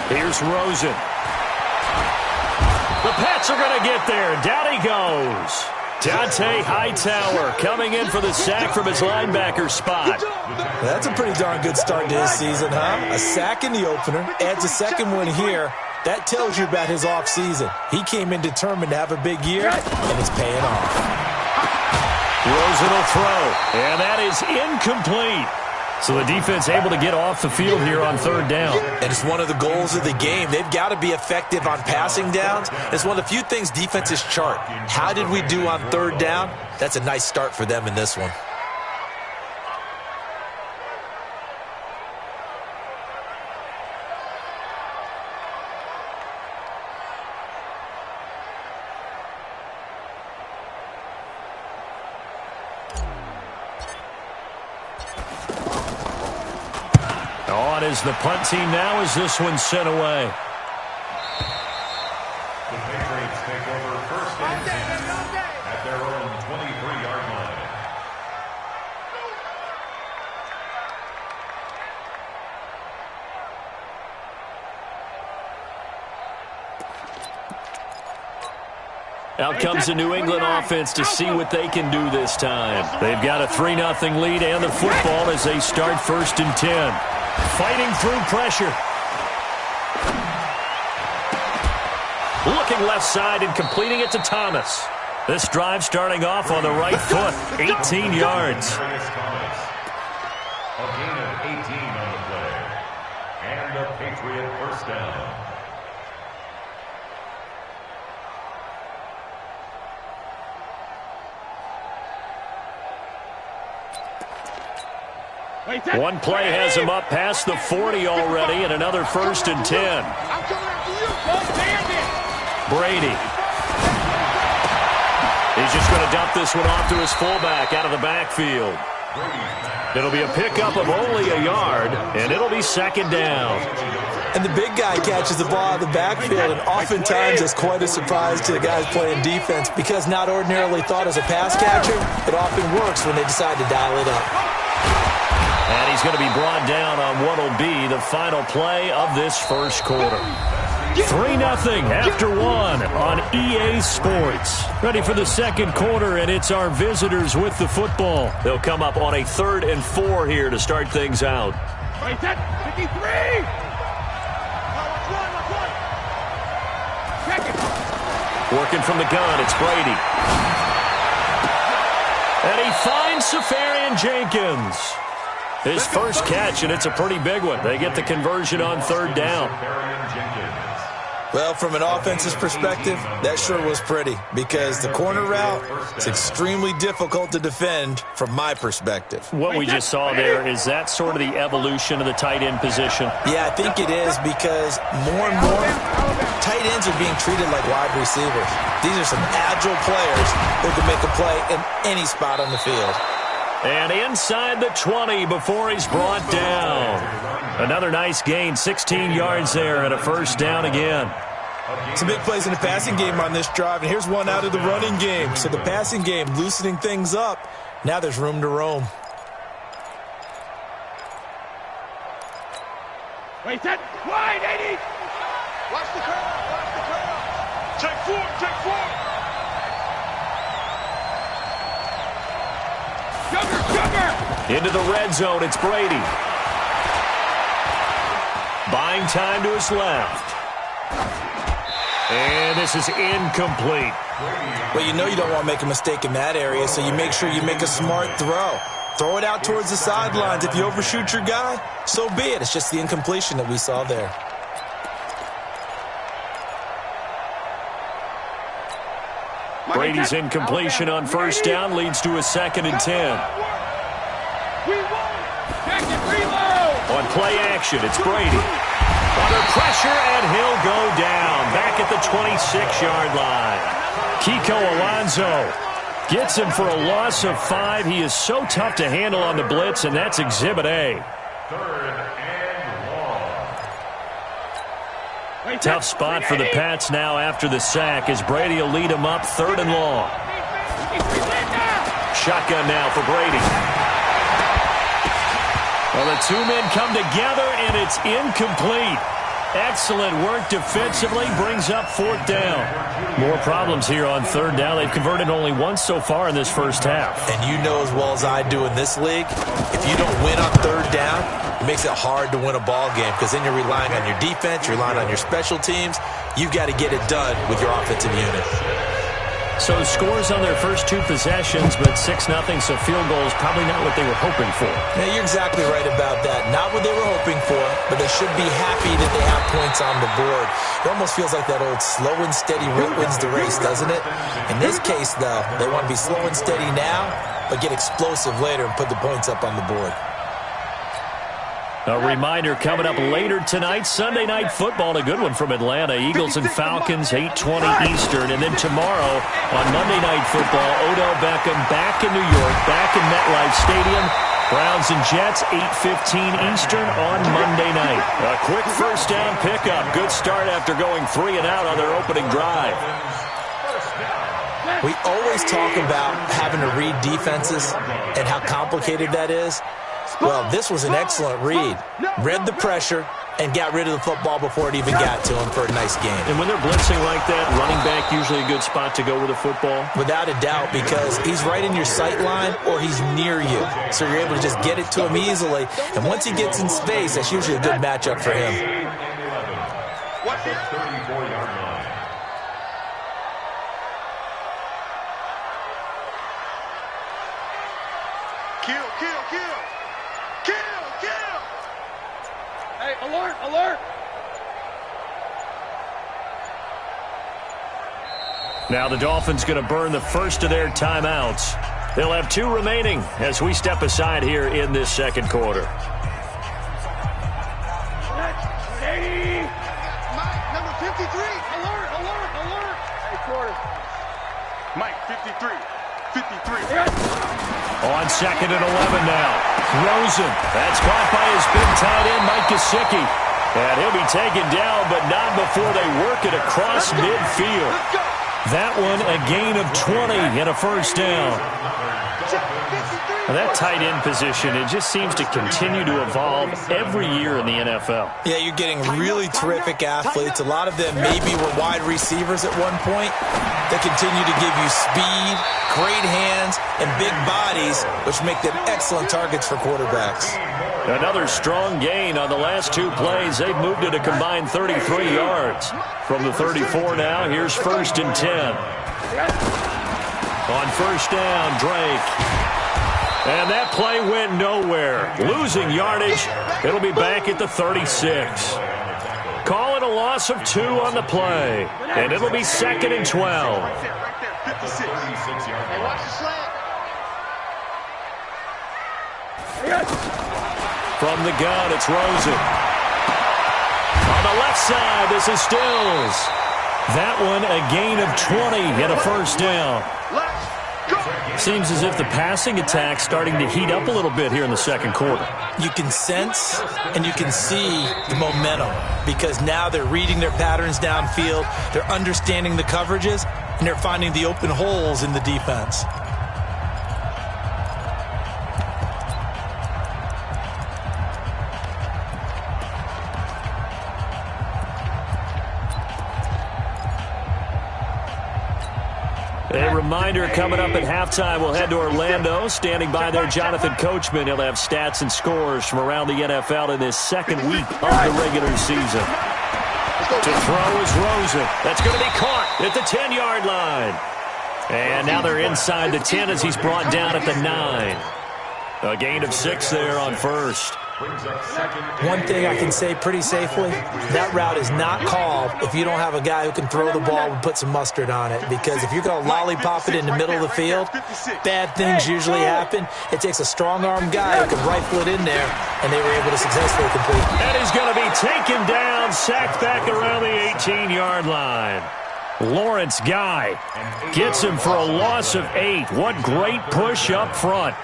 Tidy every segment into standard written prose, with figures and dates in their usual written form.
Here's Rosen. The Pats are going to get there. Down he goes. Dante Hightower coming in for the sack from his linebacker spot. That's a pretty darn good start to his season, huh? A sack in the opener, adds a second one here. That tells you about his offseason. He came in determined to have a big year, and it's paying off. Rosen will throw, and that is incomplete. So the defense able to get off the field here on third down. And it's one of the goals of the game. They've got to be effective on passing downs. It's one of the few things defenses chart. How did we do on third down? That's a nice start for them in this one. On is the punt team now as this one's sent away. The Patriots take over first and 10 at their own 23-yard line. Out comes the New England offense to see what they can do this time. They've got a 3-0 lead and the football as they start first and 10. Fighting through pressure. Looking left side and completing it to Thomas. This drive starting off on the right foot. 18 yards. A gain of 18 on the play. And a Patriot first down. One play has him up past the 40 already, and another first and 10. Brady. He's just going to dump this one off to his fullback out of the backfield. It'll be a pickup of only a yard, and it'll be second down. And the big guy catches the ball out of the backfield, and oftentimes it's quite a surprise to the guys playing defense because not ordinarily thought as a pass catcher, it often works when they decide to dial it up. And he's going to be brought down on what will be the final play of this first quarter. 3-0 after one on EA Sports. Ready for the second quarter, and it's our visitors with the football. They'll come up on a 3rd and 4 here to start things out. 53! Working from the gun, it's Brady. And he finds Safarian Jenkins. His first catch, and it's a pretty big one. They get the conversion on third down. Well, from an offensive perspective, that sure was pretty because the corner route is extremely difficult to defend from my perspective. What we just saw there, is that sort of the evolution of the tight end position? Yeah, I think it is because more and more tight ends are being treated like wide receivers. These are some agile players who can make a play in any spot on the field. And inside the 20 before he's brought down. Another nice gain, 16 yards there and a first down again. Some big plays in the passing game on this drive, and here's one out of the running game. So the passing game loosening things up. Now there's room to roam. Wait, that wide, 80! Watch the curve, watch the curve. Check four. Sugar! Into the red zone, it's Brady. Buying time to his left. And this is incomplete. Well, you know you don't want to make a mistake in that area, so you make sure you make a smart throw. Throw it out towards the sidelines. If you overshoot your guy, so be it. It's just the incompletion that we saw there. Brady's incompletion on first down leads to a 2nd and 10. On play action, it's Brady. Under pressure, and he'll go down. Back at the 26-yard line. Kiko Alonso gets him for a loss of 5. He is so tough to handle on the blitz, and that's Exhibit A. 3rd and long. Tough spot for the Pats now after the sack as Brady will lead him up 3rd and long. Shotgun now for Brady. Well, the two men come together, and it's incomplete. Excellent work defensively, brings up 4th down. More problems here on 3rd down. They've converted only once so far in this first half. And you know as well as I do in this league, if you don't win on 3rd down, it makes it hard to win a ball game because then you're relying on your defense, you're relying on your special teams. You've got to get it done with your offensive unit. So scores on their first 2 possessions, but 6-0, so field goal is probably not what they were hoping for. Yeah, you're exactly right about that. Not what they were hoping for, but they should be happy that they have points on the board. It almost feels like that old slow and steady wins the race, doesn't it? In this case, though, they want to be slow and steady now, but get explosive later and put the points up on the board. A reminder coming up later tonight, Sunday Night Football, a good one from Atlanta. Eagles and Falcons, 8:20 Eastern. And then tomorrow on Monday Night Football, Odell Beckham back in New York, back in MetLife Stadium. Browns and Jets, 8:15 Eastern on Monday night. A quick first down pickup. Good start after going 3 and out on their opening drive. We always talk about having to read defenses and how complicated that is. Well, this was an excellent read. Read the pressure and got rid of the football before it even got to him for a nice game. And when they're blitzing like that, running back usually a good spot to go with the football? Without a doubt, because he's right in your sight line or he's near you. So you're able to just get it to him easily. And once he gets in space, that's usually a good matchup for him. What's the 34-yard line? Kill, kill, kill. Kill, kill. Hey, alert, alert. Now the Dolphins going to burn the first of their timeouts. They'll have 2 remaining as we step aside here in this second quarter. Mike, number 53. Alert, alert, alert. Hey, quarter. Mike, 53. 53. On 2nd and 11 now. Rosen. That's caught by his big tight end, Mike Gesicki. And he'll be taken down, but not before they work it across midfield. That one a gain of 20 and a first down. That tight end position, it just seems to continue to evolve every year in the NFL. Yeah, you're getting really terrific athletes. A lot of them maybe were wide receivers at one point. They continue to give you speed, great hands, and big bodies, which make them excellent targets for quarterbacks. Another strong gain on the last 2 plays. They've moved it a combined 33 yards. From the 34 now, here's 1st and 10. On first down, Drake. And that play went nowhere. Losing yardage. It'll be back at the 36. Call it a loss of 2 on the play. And it'll be 2nd and 12. From the gun, it's Rosen. On the left side, this is Stills. That one a gain of 20 and a first down. Seems as if the passing attack's starting to heat up a little bit here in the second quarter. You can sense and you can see the momentum because now they're reading their patterns downfield, they're understanding the coverages, and they're finding the open holes in the defense. A reminder coming up at halftime, we'll head to Orlando. Standing by there, Jonathan Coachman. He'll have stats and scores from around the NFL in this second week of the regular season. To throw is Rosen. That's going to be caught at the 10-yard line. And now they're inside the 10 as he's brought down at the 9. A gain of 6 there on first. One thing I can say pretty safely, that route is not called if you don't have a guy who can throw the ball and put some mustard on it. Because if you're going to lollipop it in the middle of the field, bad things usually happen. It takes a strong-arm guy who can rifle it in there, and they were able to successfully complete. And he's going to be taken down, sacked back around the 18-yard line. Lawrence Guy gets him for a loss of 8. What great push up front.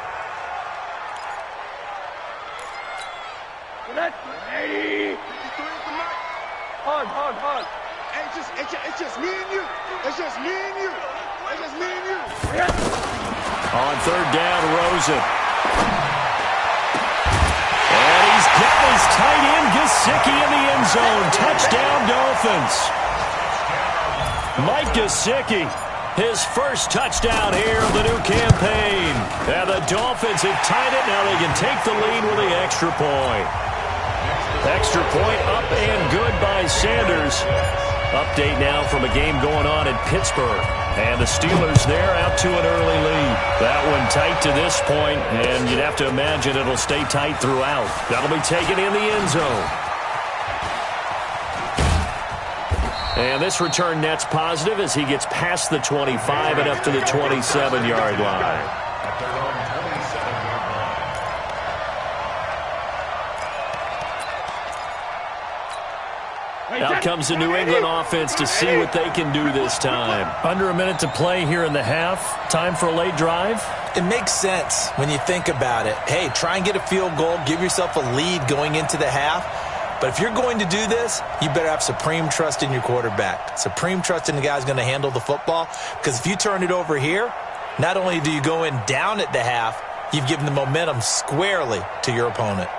Hug. It's just me and you. It's just me and you. It's just me and you. On third down, Rosen. And Got his tight end, Gesicki, in the end zone. Touchdown, Dolphins. Mike Gesicki, his first touchdown here of the new campaign. And the Dolphins have tied it. Now they can take the lead with the extra point. Extra point up and good by Sanders. Update now from a game going on in Pittsburgh. And the Steelers there out to an early lead. That one tight to this point, and you'd have to imagine it'll stay tight throughout. That'll be taken in the end zone. And this return net's positive as he gets past the 25 and up to the 27-yard line. Out comes the New England offense to see what they can do this time. Under a minute to play here in the half. Time for a late drive. It makes sense when you think about it. Hey, try and get a field goal. Give yourself a lead going into the half. But if you're going to do this, you better have supreme trust in your quarterback. Supreme trust in the guy who's going to handle the football. Because if you turn it over here, not only do you go in down at the half, you've given the momentum squarely to your opponent.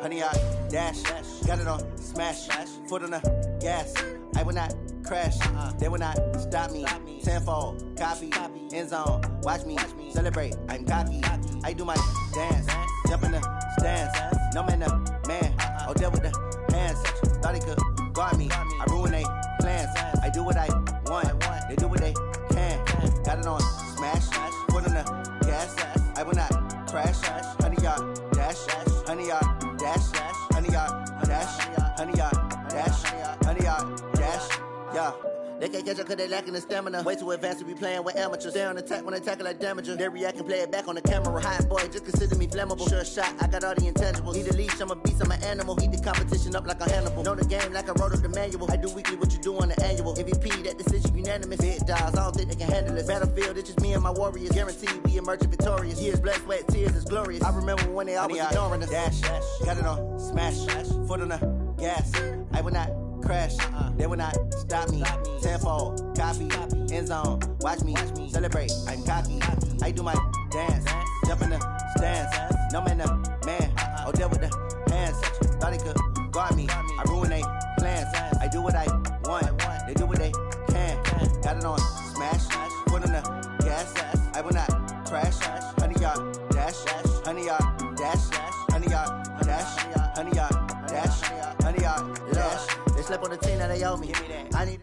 Honey, I dash, got it on smash, foot on the gas. I will not crash, they will not stop me. Tenfold, copy, end zone, watch me celebrate. I'm cocky, I do my dance, jump in the stands. No man, man, oh, there with the hands. Thought he could guard me, I ruin they plans. I do what I want, they do what they can. Got it on smash, foot on the gas. I will not crash, honey, y'all dash, honey, y'all. Dash, honey, y'all, dash, honey, y'all, dash, honey, y'all, dash, yeah. They can't catch up cause they lacking the stamina. Way too advanced to be playing with amateurs. Stay on attack when they tackle like damager. They react and play it back on the camera. Hot boy, just consider me flammable. Sure shot, I got all the intangibles. Need a leash, I'm a beast, I'm an animal. Eat the competition up like a Hannibal. Know the game like I wrote up the manual. I do weekly what you do on the annual. MVP, that decision unanimous. Big dogs, I don't think they can handle this. Battlefield, it's just me and my warriors. Guaranteed we emerging victorious. Years, blood, sweat, tears, is glorious. I remember when they always ignoring us. Dash, got it on smash, foot on the gas. I will not crash, they will not stop me. Tenfold, copy, end zone, watch me celebrate. I'm cocky, I do my dance, jump in the stands. No man, man, oh, there with the hands. Thought he could guard me, I ruin they plans. I do what I want, they do what they can. Got it on smash, foot on the gas. I will not crash, honey, y'all dash, honey, y'all dash, honey, y'all dash, honey, y'all dash, honey, y'all dash. They slept on the team that they owe me. I need